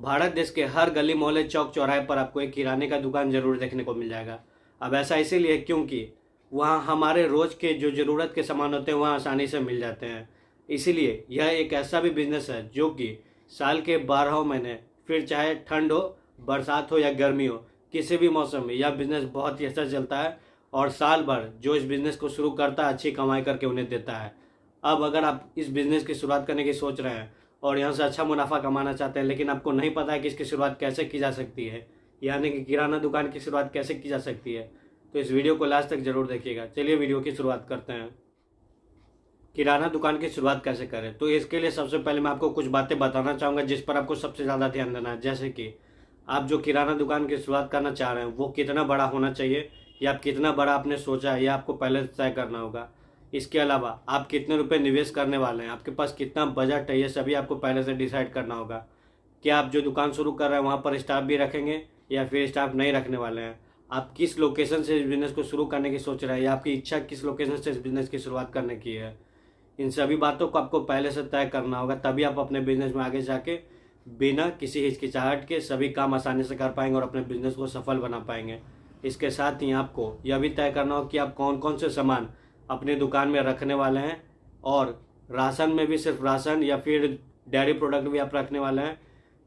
भारत देश के हर गली मोहल्ले चौक चौराहे पर आपको एक किराने का दुकान जरूर देखने को मिल जाएगा। अब ऐसा इसीलिए क्योंकि वहाँ हमारे रोज के जो ज़रूरत के सामान होते हैं वहाँ आसानी से मिल जाते हैं। इसीलिए यह एक ऐसा भी बिजनेस है जो कि साल के 12 महीने, फिर चाहे ठंड हो, बरसात हो या गर्मी हो, किसी भी मौसम में यह बिजनेस बहुत ही अच्छा चलता है और साल भर जो इस बिज़नेस को शुरू करता है अच्छी कमाई करके उन्हें देता है। अब अगर आप इस बिज़नेस की शुरुआत करने की सोच रहे हैं और यहाँ से अच्छा मुनाफा कमाना चाहते हैं, लेकिन आपको नहीं पता है कि इसकी शुरुआत कैसे की जा सकती है, यानी कि किराना दुकान की शुरुआत कैसे की जा सकती है, तो इस वीडियो को लास्ट तक जरूर देखिएगा। चलिए वीडियो की शुरुआत करते हैं। किराना दुकान की शुरुआत कैसे करें, तो इसके लिए सबसे पहले मैं आपको कुछ बातें बताना चाहूँगा जिस पर आपको सबसे ज़्यादा ध्यान देना है। जैसे कि आप जो किराना दुकान की शुरुआत करना चाह रहे हैं वो कितना बड़ा होना चाहिए, या आप कितना बड़ा आपने सोचा है, यह आपको पहले तय करना होगा। इसके अलावा आप कितने रुपए निवेश करने वाले हैं, आपके पास कितना बजट है, ये सभी आपको पहले से डिसाइड करना होगा। क्या आप जो दुकान शुरू कर रहे हैं वहाँ पर स्टाफ भी रखेंगे या फिर स्टाफ नहीं रखने वाले हैं, आप किस लोकेशन से इस बिज़नेस को शुरू करने की सोच रहे हैं, या आपकी इच्छा किस लोकेशन से इस बिज़नेस की शुरुआत करने की है। इन सभी बातों को आपको पहले से तय करना होगा, तभी आप अपने बिजनेस में आगे जाके बिना किसी हिचकिचाहट के सभी काम आसानी से कर पाएंगे और अपने बिजनेस को सफल बना पाएंगे। इसके साथ ही आपको यह भी तय करना हो कि आप कौन कौन से सामान अपनी दुकान में रखने वाले हैं, और राशन में भी सिर्फ राशन या फिर डेयरी प्रोडक्ट भी आप रखने वाले हैं,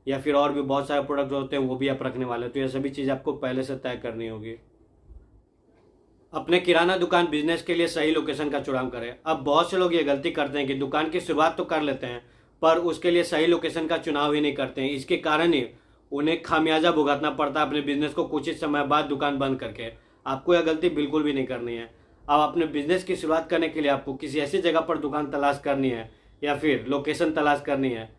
या फिर और भी बहुत सारे प्रोडक्ट होते हैं वो भी आप रखने वाले हैं। तो ये सभी चीज़ आपको पहले से तय करनी होगी। अपने किराना दुकान बिजनेस के लिए सही लोकेशन का चुनाव करें। अब बहुत से लोग ये गलती करते हैं कि दुकान की शुरुआत तो कर लेते हैं पर उसके लिए सही लोकेशन का चुनाव ही नहीं करते हैं। इसके कारण ही उन्हें खामियाजा भुगतना पड़ता है अपने बिजनेस को कुछ ही समय बाद दुकान बंद करके। आपको यह गलती बिल्कुल भी नहीं करनी है। अब अपने बिजनेस की शुरुआत करने के लिए आपको किसी ऐसी जगह पर दुकान तलाश करनी है या फिर लोकेशन तलाश करनी है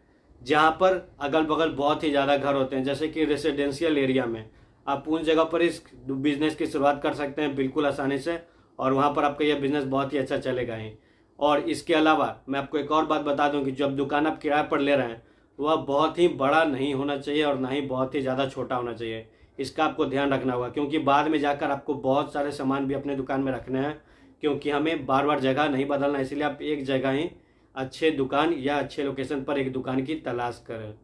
जहाँ पर अगल बगल बहुत ही ज़्यादा घर होते हैं, जैसे कि रेसिडेंशियल एरिया में। आप उन जगह पर इस बिज़नेस की शुरुआत कर सकते हैं बिल्कुल आसानी से, और वहाँ पर आपका यह बिज़नेस बहुत ही अच्छा चलेगा ही। और इसके अलावा मैं आपको एक और बात बता दूं कि जब दुकान आप किराए पर ले रहे हैं वह बहुत ही बड़ा नहीं होना चाहिए और ना ही बहुत ही ज़्यादा छोटा होना चाहिए। इसका आपको ध्यान रखना होगा क्योंकि बाद में जाकर आपको बहुत सारे सामान भी अपने दुकान में रखने हैं, क्योंकि हमें बार बार जगह नहीं बदलना। इसलिए आप एक जगह ही अच्छे दुकान या अच्छे लोकेशन पर एक दुकान की तलाश करें।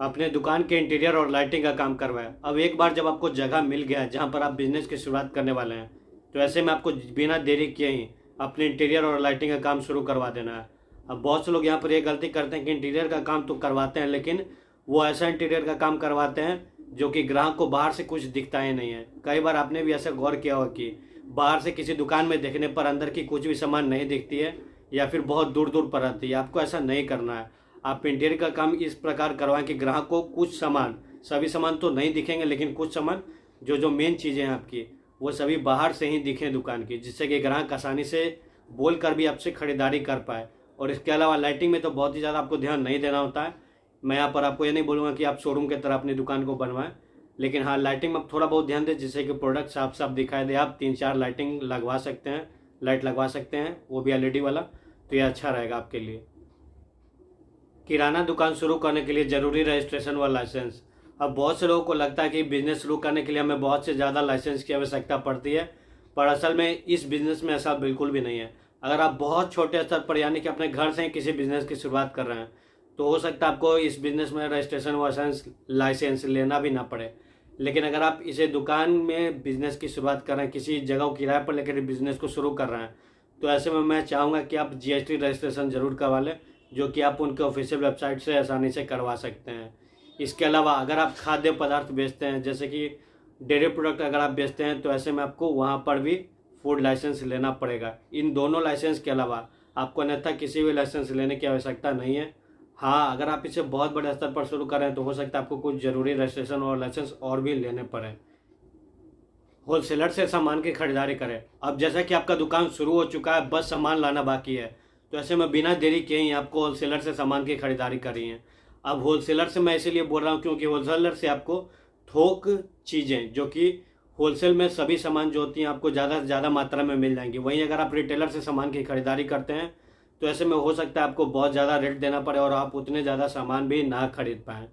अपने दुकान के इंटीरियर और लाइटिंग का काम करवाएं। अब एक बार जब आपको जगह मिल गया है जहाँ पर आप बिजनेस की शुरुआत करने वाले हैं, तो ऐसे में आपको बिना देरी किए ही अपने इंटीरियर और लाइटिंग का काम शुरू करवा देना है। अब बहुत से लोग यहाँ पर ये गलती करते हैं कि इंटीरियर का काम तो करवाते हैं, लेकिन वो ऐसा इंटीरियर का काम करवाते हैं जो कि ग्राहक को बाहर से कुछ दिखता ही नहीं है। कई बार आपने भी ऐसा गौर किया होगा कि बाहर से किसी दुकान में देखने पर अंदर की कुछ भी सामान नहीं दिखती है या फिर बहुत दूर दूर पर रहती है। आपको ऐसा नहीं करना है। आप इंटीरियर का काम इस प्रकार करवाएं कि ग्राहक को कुछ सामान, सभी सामान तो नहीं दिखेंगे लेकिन कुछ सामान जो जो मेन चीज़ें हैं आपकी वो सभी बाहर से ही दिखें दुकान की, जिससे कि ग्राहक आसानी से बोल कर भी आपसे खरीदारी कर पाए। और इसके अलावा लाइटिंग में तो बहुत ही ज़्यादा आपको ध्यान नहीं देना होता है। मैं यहाँ पर आपको ये नहीं बोलूँगा कि आप शोरूम की तरह अपनी दुकान को बनवाएं, लेकिन हाँ लाइटिंग में आप थोड़ा बहुत ध्यान दें जिससे कि प्रोडक्ट साफ साफ दिखाई दे। आप 3-4 लाइटिंग लगवा सकते हैं, लाइट लगवा सकते हैं, वो भी LED वाला, तो ये अच्छा रहेगा आपके लिए। किराना दुकान शुरू करने के लिए ज़रूरी रजिस्ट्रेशन व लाइसेंस। अब बहुत से लोगों को लगता है कि बिज़नेस शुरू करने के लिए हमें बहुत से ज़्यादा लाइसेंस की आवश्यकता पड़ती है, पर असल में इस बिज़नेस में ऐसा बिल्कुल भी नहीं है। अगर आप बहुत छोटे स्तर पर यानी कि अपने घर से ही किसी बिज़नेस की शुरुआत कर रहे हैं तो हो सकता है आपको इस बिज़नेस में रजिस्ट्रेशन व लाइसेंस लेना भी ना पड़े। लेकिन अगर आप इसे दुकान में बिज़नेस की शुरुआत कर रहे हैं, किसी जगह को किराए पर लेकर बिज़नेस को शुरू कर रहे हैं, तो ऐसे में मैं चाहूँगा कि आप GST रजिस्ट्रेशन ज़रूर करवा लें, जो कि आप उनके ऑफिशियल वेबसाइट से आसानी से करवा सकते हैं। इसके अलावा अगर आप खाद्य पदार्थ बेचते हैं, जैसे कि डेयरी प्रोडक्ट अगर आप बेचते हैं, तो ऐसे में आपको वहाँ पर भी फूड लाइसेंस लेना पड़ेगा। इन दोनों लाइसेंस के अलावा आपको अन्यथा किसी भी लाइसेंस लेने की आवश्यकता नहीं है। हाँ, अगर आप इसे बहुत बड़े स्तर पर शुरू कर रहे हैं तो हो सकता है आपको कुछ ज़रूरी रजिस्ट्रेशन और लाइसेंस और भी लेने पड़े। होलसेलर से सामान की खरीदारी करें। अब जैसा कि आपका दुकान शुरू हो चुका है, बस सामान लाना बाकी है, तो ऐसे में बिना देरी किए ही आपको होलसेलर से सामान की खरीदारी करनी है। अब होलसेलर से मैं इसीलिए बोल रहा हूँ क्योंकि होलसेलर से आपको थोक चीज़ें, जो कि होलसेल में सभी सामान जो होती हैं आपको ज़्यादा से ज़्यादा मात्रा में मिल जाएंगी। वहीं अगर आप रिटेलर से सामान की खरीदारी करते हैं तो ऐसे में हो सकता है आपको बहुत ज़्यादा रेट देना पड़े और आप उतने ज़्यादा सामान भी ना खरीद पाएँ।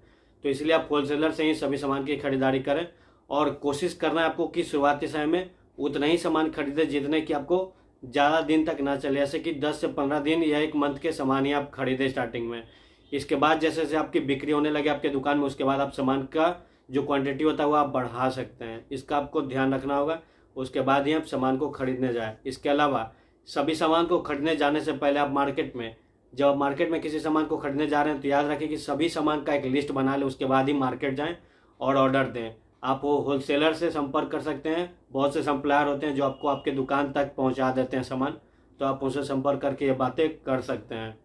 तो इसलिए आप होलसेलर से ही सभी सामान की खरीदारी करें और कोशिश करना है आपको कि शुरुआती समय में उतना ही सामान खरीदें जितने कि आपको ज़्यादा दिन तक ना चले, जैसे कि 10 से 15 दिन या 1 मंथ के सामान ही आप खरीदें स्टार्टिंग में। इसके बाद जैसे जैसे आपकी बिक्री होने लगे आपके दुकान में, उसके बाद आप सामान का जो क्वांटिटी होता है वो आप बढ़ा सकते हैं। इसका आपको ध्यान रखना होगा, उसके बाद ही आप सामान को खरीदने जाएं। इसके अलावा सभी सामान को खरीदने जाने से पहले आप मार्केट में, जब आप मार्केट में किसी सामान को खरीदने जा रहे हैं तो याद रखें कि सभी सामान का एक लिस्ट बना लें, उसके बाद ही मार्केट जाएं और ऑर्डर दें। आप वो होलसेलर से संपर्क कर सकते हैं, बहुत से सप्लायर होते हैं जो आपको आपके दुकान तक पहुंचा देते हैं सामान, तो आप उनसे संपर्क करके ये बातें कर सकते हैं।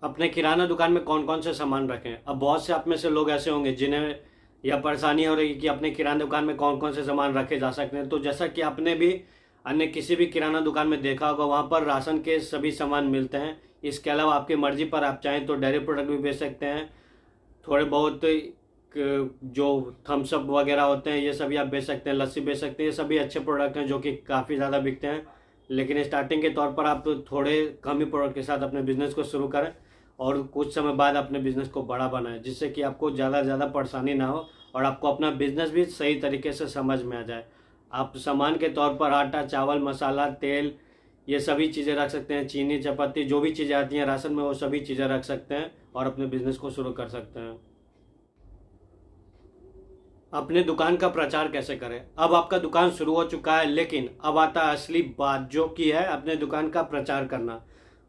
अपने किराना दुकान में कौन कौन से सामान रखें। अब बहुत से आप में से लोग ऐसे होंगे जिन्हें यह परेशानी हो रही है कि अपने किराना दुकान में कौन कौन से सामान रखे जा सकते हैं। तो जैसा कि आपने भी अन्य किसी भी किराना दुकान में देखा होगा, वहाँ पर राशन के सभी सामान मिलते हैं। इसके अलावा आपकी मर्जी पर आप चाहें तो डेयरी प्रोडक्ट भी बेच सकते हैं, थोड़े बहुत जो थम्सअप वगैरह होते हैं ये सभी आप बेच सकते हैं, लस्सी बेच सकते हैं। ये सभी अच्छे प्रोडक्ट हैं जो कि काफ़ी ज़्यादा बिकते हैं, लेकिन स्टार्टिंग के तौर पर आप थोड़े कम ही प्रोडक्ट के साथ अपने बिजनेस को शुरू करें और कुछ समय बाद अपने बिजनेस को बड़ा बनाएं, जिससे कि आपको ज़्यादा परेशानी ना हो और आपको अपना बिजनेस भी सही तरीके से समझ में आ जाए। आप सामान के तौर पर आटा, चावल, मसाला, तेल, ये सभी चीज़ें रख सकते हैं, चीनी, चपाती, जो भी चीज़ें आती हैं राशन में वो सभी चीज़ें रख सकते हैं और अपने बिजनेस को शुरू कर सकते हैं। अपने दुकान का प्रचार कैसे करें। अब आपका दुकान शुरू हो चुका है, लेकिन अब आता है असली बात जो कि है अपने दुकान का प्रचार करना।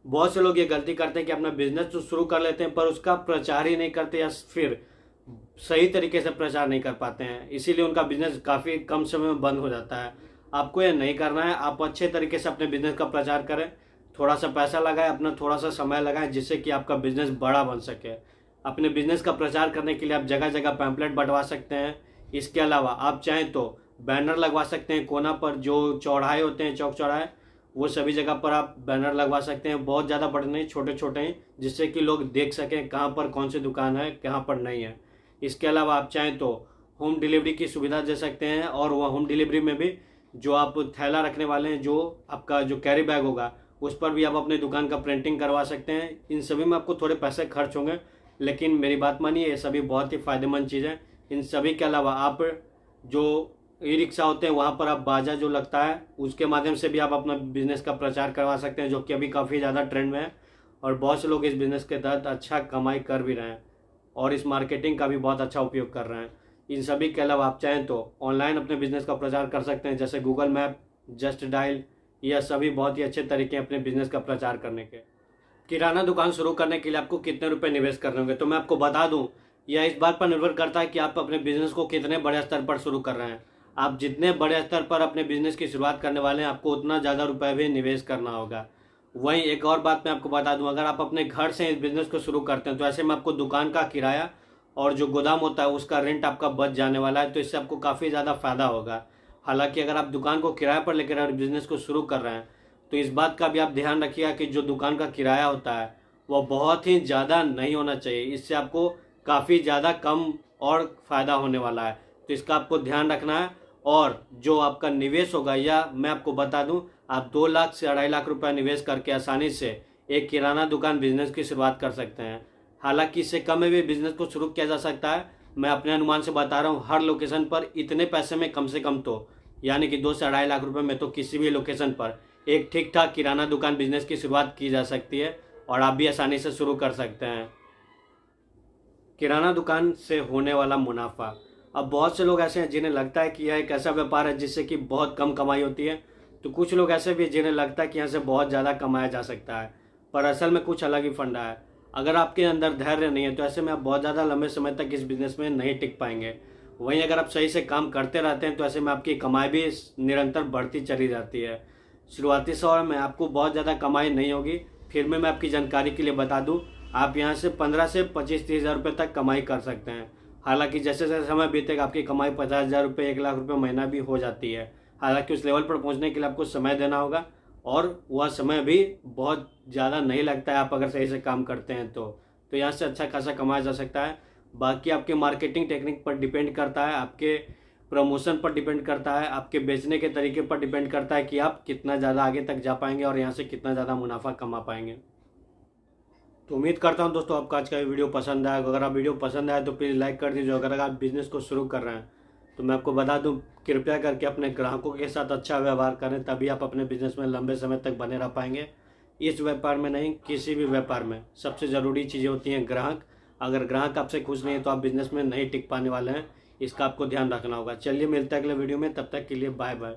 बहुत से लोग ये गलती करते हैं कि अपना बिजनेस तो शुरू कर लेते हैं पर उसका प्रचार ही नहीं करते या फिर सही तरीके से प्रचार नहीं कर पाते हैं, इसीलिए उनका बिजनेस काफ़ी कम समय में बंद हो जाता है। आपको ये नहीं करना है। आप अच्छे तरीके से अपने बिजनेस का प्रचार करें, थोड़ा सा पैसा लगाएं, अपना थोड़ा सा समय लगाएं, जिससे कि आपका बिजनेस बड़ा बन सके। अपने बिजनेस का प्रचार करने के लिए आप जगह जगह पैम्पलेट बंटवा सकते हैं। इसके अलावा आप चाहें तो बैनर लगवा सकते हैं कोना पर, जो चौराहे होते हैं, चौक चौराहे, वो सभी जगह पर आप बैनर लगवा सकते हैं। बहुत ज़्यादा बड़े नहीं, छोटे छोटे हैं, जिससे कि लोग देख सकें कहाँ पर कौन सी दुकान है, कहाँ पर नहीं है। इसके अलावा आप चाहें तो होम डिलीवरी की सुविधा दे सकते हैं, और वह होम डिलीवरी में भी जो आप थैला रखने वाले हैं, जो आपका जो कैरी बैग होगा, उस पर भी आप अपने दुकान का प्रिंटिंग करवा सकते हैं। इन सभी में आपको थोड़े पैसे खर्च होंगे, लेकिन मेरी बात मानिए, ये सभी बहुत ही फ़ायदेमंद चीज़ है। इन सभी के अलावा आप जो ई रिक्शा होते हैं वहाँ पर आप बाजा जो लगता है उसके माध्यम से भी आप अपना बिजनेस का प्रचार करवा सकते हैं, जो कि अभी काफ़ी ज़्यादा ट्रेंड में है और बहुत से लोग इस बिज़नेस के तहत अच्छा कमाई कर भी रहे हैं और इस मार्केटिंग का भी बहुत अच्छा उपयोग कर रहे हैं। इन सभी के अलावा आप चाहें तो ऑनलाइन अपने बिजनेस का प्रचार कर सकते हैं, जैसे गूगल मैप, जस्ट डायल, यह सभी बहुत ही अच्छे तरीके हैं अपने बिजनेस का प्रचार करने के। किराना दुकान शुरू करने के लिए आपको कितने रुपए निवेश करने होंगे, तो मैं आपको बता दूं, यह इस बात पर निर्भर करता है कि आप अपने बिजनेस को कितने बड़े स्तर पर शुरू कर रहे हैं। आप जितने बड़े स्तर पर अपने बिजनेस की शुरुआत करने वाले हैं, आपको उतना ज़्यादा रुपए भी निवेश करना होगा। वहीं एक और बात मैं आपको बता दूं, अगर आप अपने घर से इस बिज़नेस को शुरू करते हैं तो ऐसे में आपको दुकान का किराया और जो गोदाम होता है उसका रेंट आपका बच जाने वाला है, तो इससे आपको काफ़ी ज़्यादा फ़ायदा होगा। हालांकि अगर आप दुकान को किराए पर लेकर और बिज़नेस को शुरू कर रहे हैं तो इस बात का भी आप ध्यान रखिएगा कि जो दुकान का किराया होता है वह बहुत ही ज़्यादा नहीं होना चाहिए, इससे आपको काफ़ी ज़्यादा कम और फ़ायदा होने वाला है, तो इसका आपको ध्यान रखना है। और जो आपका निवेश होगा, या मैं आपको बता दूं, आप 2 लाख से 2.5 लाख रुपए निवेश करके आसानी से एक किराना दुकान बिजनेस की शुरुआत कर सकते हैं। हालांकि इससे कम में भी बिजनेस को शुरू किया जा सकता है। मैं अपने अनुमान से बता रहा हूँ, हर लोकेशन पर इतने पैसे में कम से कम तो यानी कि 2 से 2.5 लाख रुपए में तो किसी भी लोकेशन पर एक ठीक ठाक किराना दुकान बिजनेस की शुरुआत की जा सकती है और आप भी आसानी से शुरू कर सकते हैं। किराना दुकान से होने वाला मुनाफा। अब बहुत से लोग ऐसे हैं जिन्हें लगता है कि यह एक ऐसा व्यापार है जिससे कि बहुत कम कमाई होती है, तो कुछ लोग ऐसे भी हैं जिन्हें लगता है कि यहाँ से बहुत ज़्यादा कमाया जा सकता है, पर असल में कुछ अलग ही फंडा है। अगर आपके अंदर धैर्य नहीं है तो ऐसे में आप बहुत ज़्यादा लंबे समय तक इस बिज़नेस में नहीं टिक पाएंगे। वहीं अगर आप सही से काम करते रहते हैं तो ऐसे में आपकी कमाई भी निरंतर बढ़ती चली जाती है। शुरुआती समय में आपको बहुत ज़्यादा कमाई नहीं होगी, फिर मैं आपकी जानकारी के लिए बता दूँ, आप यहाँ से 15 से 25-30 हज़ार रुपये तक कमाई कर सकते हैं। हालांकि जैसे जैसे समय बीतेगा आपकी कमाई 50,000 रुपये, 1 लाख रुपये महीना भी हो जाती है। हालांकि उस लेवल पर पहुंचने के लिए आपको समय देना होगा और वह समय भी बहुत ज़्यादा नहीं लगता है, आप अगर सही से काम करते हैं तो यहाँ से अच्छा खासा कमाया जा सकता है। बाकी आपके मार्केटिंग टेक्निक पर डिपेंड करता है, आपके प्रमोशन पर डिपेंड करता है, आपके बेचने के तरीके पर डिपेंड करता है कि आप कितना ज़्यादा आगे तक जा पाएंगे और यहाँ से कितना ज़्यादा मुनाफा कमा पाएंगे। तो उम्मीद करता हूं दोस्तों आपको आज का वीडियो पसंद आया। अगर आप वीडियो पसंद आया तो प्लीज़ लाइक कर दीजिए। अगर आप बिज़नेस को शुरू कर रहे हैं तो मैं आपको बता दूं, कृपया करके अपने ग्राहकों के साथ अच्छा व्यवहार करें, तभी आप अपने बिजनेस में लंबे समय तक बने रह पाएंगे। इस व्यापार में नहीं, किसी भी व्यापार में सबसे ज़रूरी चीज़ें होती हैं ग्राहक। अगर ग्राहक आपसे खुश नहीं है तो आप बिजनेस में नहीं टिक पाने वाले हैं। इसका आपको ध्यान रखना होगा। चलिए मिलते हैं अगले वीडियो में, तब तक के लिए बाय बाय।